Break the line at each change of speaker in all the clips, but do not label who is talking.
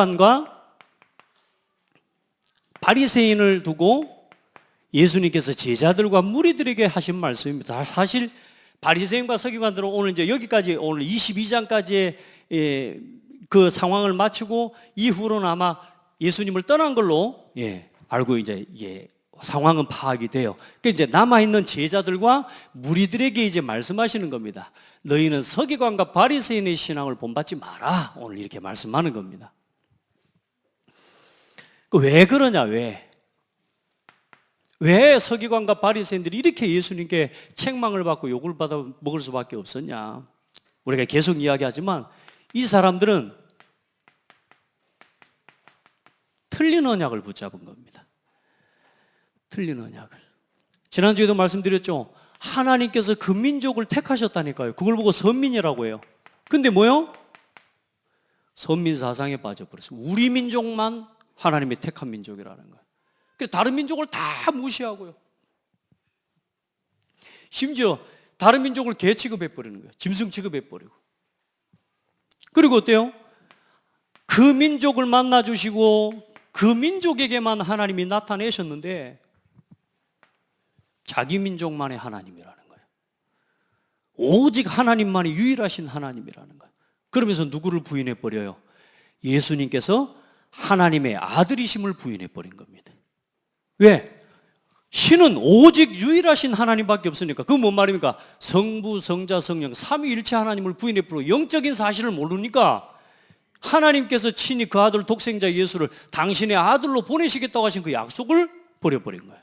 서기관과 바리새인을 두고 예수님께서 제자들과 무리들에게 하신 말씀입니다. 사실 바리새인과 서기관들은 오늘 이제 여기까지 오늘 22장까지의 그 상황을 마치고 이후로는 아마 예수님을 떠난 걸로 알고 이제 상황은 파악이 돼요. 그러니까 이제 남아있는 제자들과 무리들에게 이제 말씀하시는 겁니다. 너희는 서기관과 바리새인의 신앙을 본받지 마라. 오늘 이렇게 말씀하는 겁니다. 왜 그러냐, 왜 서기관과 바리새인들이 이렇게 예수님께 책망을 받고 욕을 받아 먹을 수밖에 없었냐? 우리가 계속 이야기하지만 이 사람들은 틀린 언약을 붙잡은 겁니다. 틀린 언약을. 지난주에도 말씀드렸죠. 하나님께서 그 민족을 택하셨다니까요. 그걸 보고 선민이라고 해요. 근데 뭐요? 선민 사상에 빠져버렸어요. 우리 민족만 하나님의 택한 민족이라는 거예요. 다른 민족을 다 무시하고요. 심지어 다른 민족을 개 취급해버리는 거예요. 짐승 취급해버리고. 그리고 어때요? 그 민족을 만나주시고 그 민족에게만 하나님이 나타내셨는데 자기 민족만의 하나님이라는 거예요. 오직 하나님만이 유일하신 하나님이라는 거예요. 그러면서 누구를 부인해버려요? 예수님께서 하나님의 아들이심을 부인해버린 겁니다. 왜? 신은 오직 유일하신 하나님밖에 없으니까. 그건 뭔 말입니까? 성부, 성자, 성령 삼위일체 하나님을 부인해버리고 영적인 사실을 모르니까 하나님께서 친히 그 아들 독생자 예수를 당신의 아들로 보내시겠다고 하신 그 약속을 버려버린 거예요.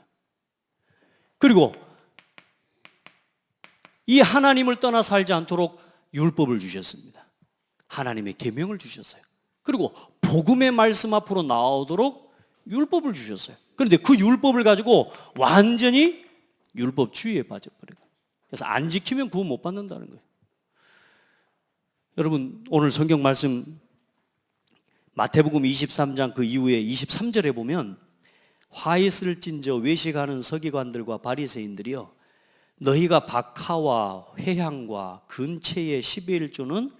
그리고 이 하나님을 떠나 살지 않도록 율법을 주셨습니다. 하나님의 계명을 주셨어요. 그리고 복음의 말씀 앞으로 나오도록 율법을 주셨어요. 그런데 그 율법을 가지고 완전히 율법주의에 빠져버린 거예요. 그래서 안 지키면 구원 못 받는다는 거예요. 여러분 오늘 성경 말씀 마태복음 23장 그 이후에 23절에 보면 화 있을 찐저 외식하는 서기관들과 바리새인들이요 너희가 박하와 회향과 근체의 10의 1조는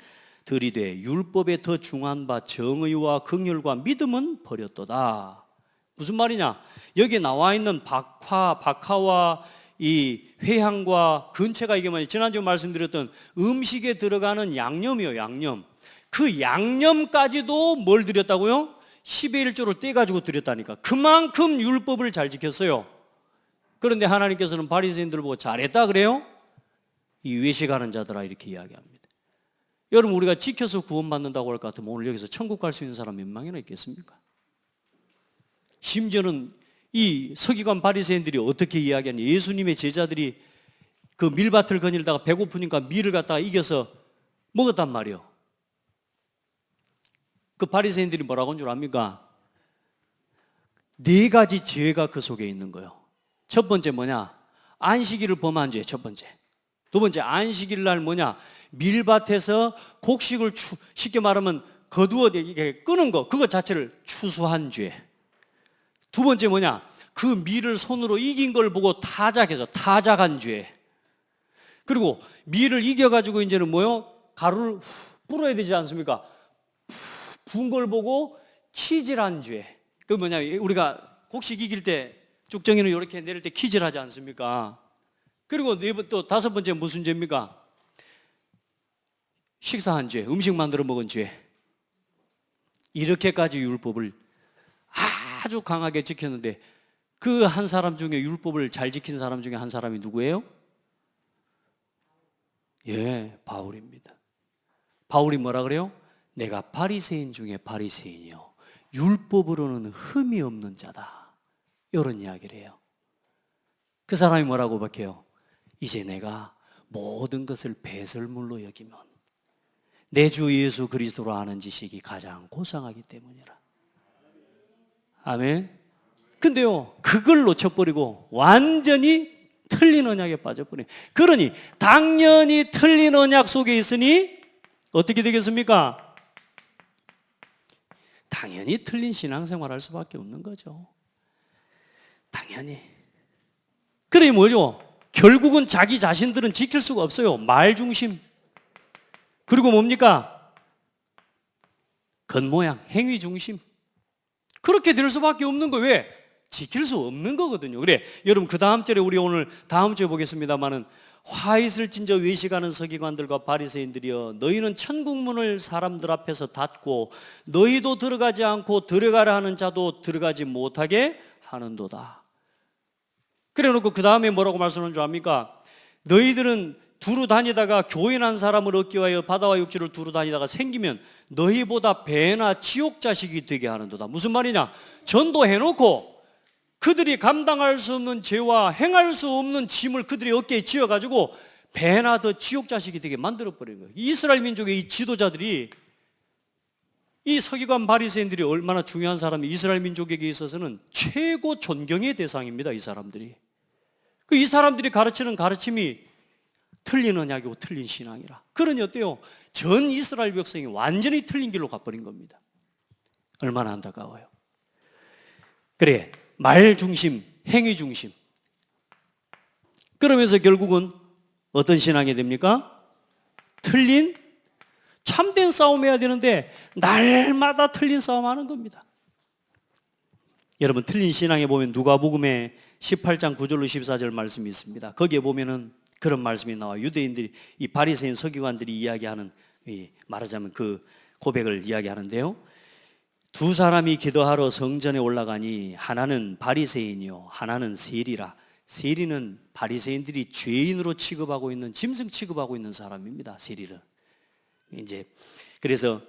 들이되 율법에 더 중한 바 정의와 긍휼과 믿음은 버렸도다. 무슨 말이냐? 여기 나와 있는 박하와 이 회향과 근체가 이게 뭐냐? 지난주 말씀드렸던 음식에 들어가는 양념이요, 양념. 그 양념까지도 뭘 드렸다고요? 10의 1조를 떼가지고 드렸다니까. 그만큼 율법을 잘 지켰어요. 그런데 하나님께서는 바리새인들을 보고 잘했다 그래요? 이 외식하는 자들아 이렇게 이야기합니다. 여러분 우리가 지켜서 구원받는다고 할 것 같으면 오늘 여기서 천국 갈 수 있는 사람 몇 명이나 있겠습니까? 심지어는 이 서기관 바리새인들이 어떻게 이야기하냐? 예수님의 제자들이 그 밀밭을 거닐다가 배고프니까 밀을 갖다가 이겨서 먹었단 말이에요. 그 바리새인들이 뭐라고 한 줄 압니까? 4가지 죄가 그 속에 있는 거예요. 첫 번째 뭐냐? 안식일을 범한 죄 첫 번째. 두 번째 안식일 날 뭐냐? 밀밭에서 곡식을 쉽게 말하면 거두어 이렇게 끄는 거 그것 자체를 추수한 죄. 두 번째 뭐냐? 그 밀을 손으로 이긴 걸 보고 타작한 죄. 그리고 밀을 이겨가지고 이제는 뭐요? 가루를 불어야 되지 않습니까? 부은 걸 보고 키질한 죄. 그 뭐냐? 우리가 곡식 이길 때 쭉정이는 이렇게 내릴 때 키질하지 않습니까? 그리고 또 5번째 무슨 죄입니까? 식사한 죄, 음식 만들어 먹은 죄. 이렇게까지 율법을 아주 강하게 지켰는데 그 한 사람 중에 율법을 잘 지킨 사람 중에 한 사람이 누구예요? 바울입니다. 바울이 뭐라 그래요? 내가 바리새인 중에 바리새인이요 율법으로는 흠이 없는 자다. 이런 이야기를 해요. 그 사람이 뭐라고 박해요? 이제 내가 모든 것을 배설물로 여기면 내 주 예수 그리스도로 아는 지식이 가장 고상하기 때문이라. 아멘. 근데요 그걸 놓쳐버리고 완전히 틀린 언약에 빠져버려요. 그러니 당연히 틀린 언약 속에 있으니 어떻게 되겠습니까? 당연히 틀린 신앙생활 할 수밖에 없는 거죠. 당연히. 그래 뭐죠? 결국은 자기 자신들은 지킬 수가 없어요. 말 중심. 그리고 뭡니까? 겉모양, 행위 중심. 그렇게 될 수밖에 없는 거. 왜? 지킬 수 없는 거거든요. 그래, 여러분 그 다음 절에 우리 오늘 다음 주에 보겠습니다만은 화잇을 찐저 외식하는 서기관들과 바리새인들이여 너희는 천국문을 사람들 앞에서 닫고 너희도 들어가지 않고 들어가라 하는 자도 들어가지 못하게 하는도다. 그래 놓고 그 다음에 뭐라고 말씀하는 줄 압니까? 너희들은 두루 다니다가 교인한 사람을 얻기 위하여 바다와 육지를 두루 다니다가 생기면 너희보다 배나 지옥 자식이 되게 하는도다. 무슨 말이냐? 전도해놓고 그들이 감당할 수 없는 죄와 행할 수 없는 짐을 그들의 어깨에 지어가지고 배나 더 지옥 자식이 되게 만들어버린 거예요. 이스라엘 민족의 이 지도자들이, 이 서기관 바리새인들이 얼마나 중요한 사람이 이스라엘 민족에게 있어서는 최고 존경의 대상입니다. 이 사람들이. 이 사람들이 가르치는 가르침이 틀린 언약이고 틀린 신앙이라. 그러니 어때요? 전 이스라엘 백성이 완전히 틀린 길로 가버린 겁니다. 얼마나 안타까워요. 그래, 말 중심, 행위 중심. 그러면서 결국은 어떤 신앙이 됩니까? 틀린, 참된 싸움해야 되는데 날마다 틀린 싸움하는 겁니다. 여러분 틀린 신앙에 보면 누가복음에 18장 9절로 14절 말씀이 있습니다. 거기에 보면은 그런 말씀이 나와요. 유대인들이, 이 바리새인 서기관들이 이야기하는, 말하자면 그 고백을 이야기하는데요. 두 사람이 기도하러 성전에 올라가니 하나는 바리새인이요 하나는 세리라. 세리는 바리새인들이 죄인으로 취급하고 있는, 짐승 취급하고 있는 사람입니다. 세리는 이제 그래서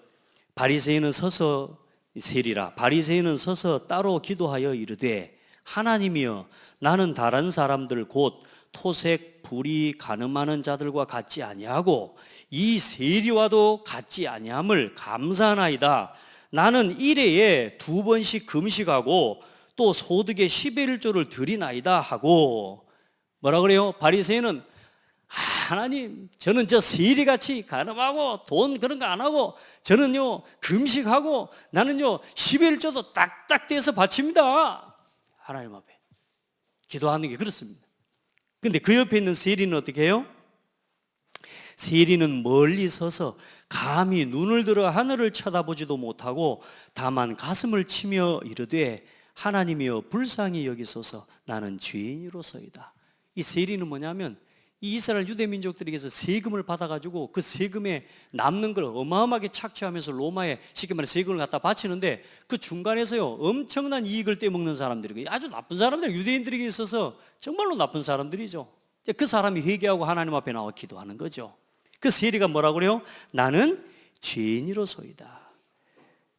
바리새인은 서서, 세리라, 바리새인은 서서 따로 기도하여 이르되 하나님이여 나는 다른 사람들 곧 토색, 불의, 간음하는 자들과 같지 아니하고 이 세리와도 같지 아니함을 감사하나이다. 나는 일회에 2번씩 금식하고 또 소득의 10의 1조를 드리나이다 하고, 뭐라 그래요? 바리새인은 하나님 저는 저 세리같이 간음하고 돈 그런 거 안 하고 저는요 금식하고 나는요 10의 1조도 딱딱 떼서 바칩니다. 하나님 앞에 기도하는 게 그렇습니다. 근데 그 옆에 있는 세리는 어떻게 해요? 세리는 멀리 서서 감히 눈을 들어 하늘을 쳐다보지도 못하고 다만 가슴을 치며 이르되 하나님이여 불쌍히 여기소서 나는 죄인으로서이다. 이 세리는 뭐냐면 이 이스라엘 유대 민족들에게서 세금을 받아가지고 그 세금에 남는 걸 어마어마하게 착취하면서 로마에 쉽게 말해 세금을 갖다 바치는데 그 중간에서요 엄청난 이익을 떼먹는 사람들이, 아주 나쁜 사람들, 유대인들에게 있어서 정말로 나쁜 사람들이죠. 그 사람이 회개하고 하나님 앞에 나와 기도하는 거죠. 그 세리가 뭐라고 그래요? 나는 죄인이로소이다.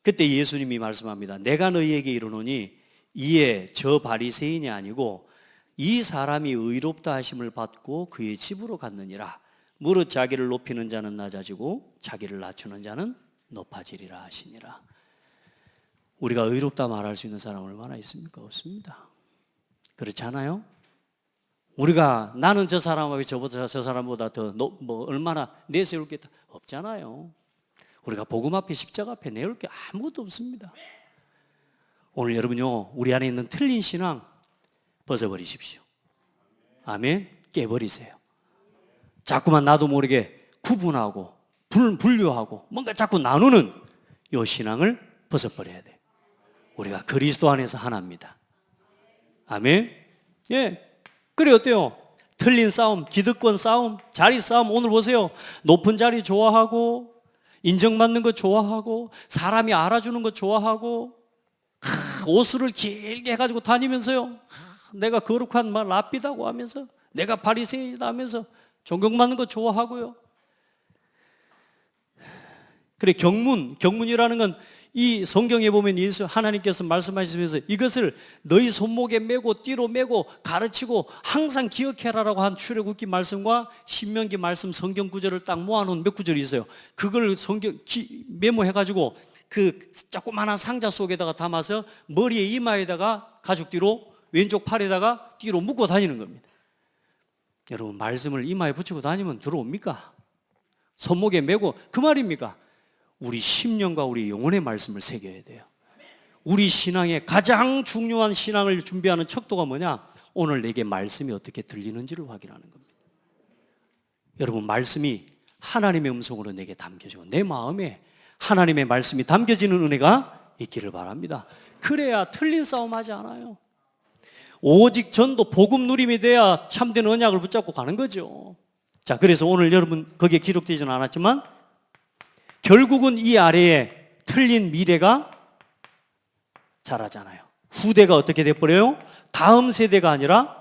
그때 예수님이 말씀합니다. 내가 너희에게 이르노니 이에 저 바리새인이 아니고 이 사람이 의롭다 하심을 받고 그의 집으로 갔느니라. 무릇 자기를 높이는 자는 낮아지고 자기를 낮추는 자는 높아지리라 하시니라. 우리가 의롭다 말할 수 있는 사람 얼마나 있습니까? 없습니다. 그렇지 않아요? 우리가 나는 저 사람하고 저 사람보다 더 얼마나 내세울 게 없잖아요. 우리가 복음 앞에 십자가 앞에 내올 게 아무것도 없습니다. 오늘 여러분요 우리 안에 있는 틀린 신앙 벗어버리십시오. 아멘. 깨버리세요. 자꾸만 나도 모르게 구분하고 분류하고 뭔가 자꾸 나누는 이 신앙을 벗어버려야 돼. 우리가 그리스도 안에서 하나입니다. 아멘. 예. 그래 어때요? 틀린 싸움, 기득권 싸움, 자리 싸움. 오늘 보세요. 높은 자리 좋아하고 인정받는 거 좋아하고 사람이 알아주는 거 좋아하고 옷을 길게 해가지고 다니면서요 내가 거룩한 말 랍비다고 하면서 내가 바리새인이다 하면서 존경받는 거 좋아하고요. 그래 경문이라는 건 이 성경에 보면 예수 하나님께서 말씀하시면서 이것을 너희 손목에 메고 띠로 메고 가르치고 항상 기억해라라고 한 출애굽기 말씀과 신명기 말씀 성경 구절을 딱 모아놓은 몇 구절이 있어요. 그걸 메모해가지고 그 조그만한 상자 속에다가 담아서 머리에 이마에다가 가죽띠로 왼쪽 팔에다가 띠로 묶고 다니는 겁니다. 여러분 말씀을 이마에 붙이고 다니면 들어옵니까? 손목에 메고 그 말입니까? 우리 심령과 우리 영혼의 말씀을 새겨야 돼요. 우리 신앙의 가장 중요한 신앙을 준비하는 척도가 뭐냐? 오늘 내게 말씀이 어떻게 들리는지를 확인하는 겁니다. 여러분 말씀이 하나님의 음성으로 내게 담겨지고 내 마음에 하나님의 말씀이 담겨지는 은혜가 있기를 바랍니다. 그래야 틀린 싸움하지 않아요. 오직 전도 복음 누림이 돼야 참된 언약을 붙잡고 가는 거죠. 자, 그래서 오늘 여러분 거기에 기록되지는 않았지만 결국은 이 아래에 틀린 미래가 자라잖아요. 후대가 어떻게 돼버려요? 다음 세대가 아니라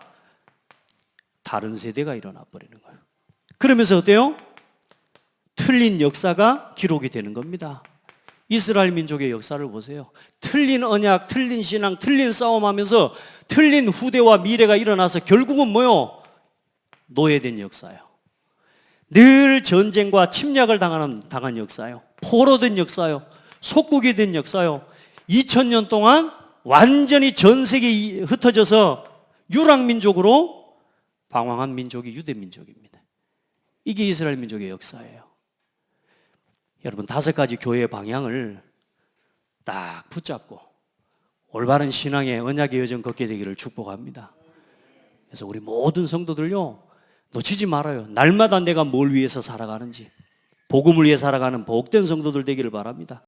다른 세대가 일어나 버리는 거예요. 그러면서 어때요? 틀린 역사가 기록이 되는 겁니다. 이스라엘 민족의 역사를 보세요. 틀린 언약, 틀린 신앙, 틀린 싸움하면서 틀린 후대와 미래가 일어나서 결국은 뭐요? 노예된 역사예요. 늘 전쟁과 침략을 당한 역사예요. 포로된 역사예요. 속국이 된 역사예요. 2000년 동안 완전히 전 세계에 흩어져서 유랑민족으로 방황한 민족이 유대민족입니다. 이게 이스라엘 민족의 역사예요. 여러분 5가지 교회의 방향을 딱 붙잡고 올바른 신앙의 언약의 여정 걷게 되기를 축복합니다. 그래서 우리 모든 성도들요 놓치지 말아요. 날마다 내가 뭘 위해서 살아가는지, 복음을 위해 살아가는 복된 성도들 되기를 바랍니다.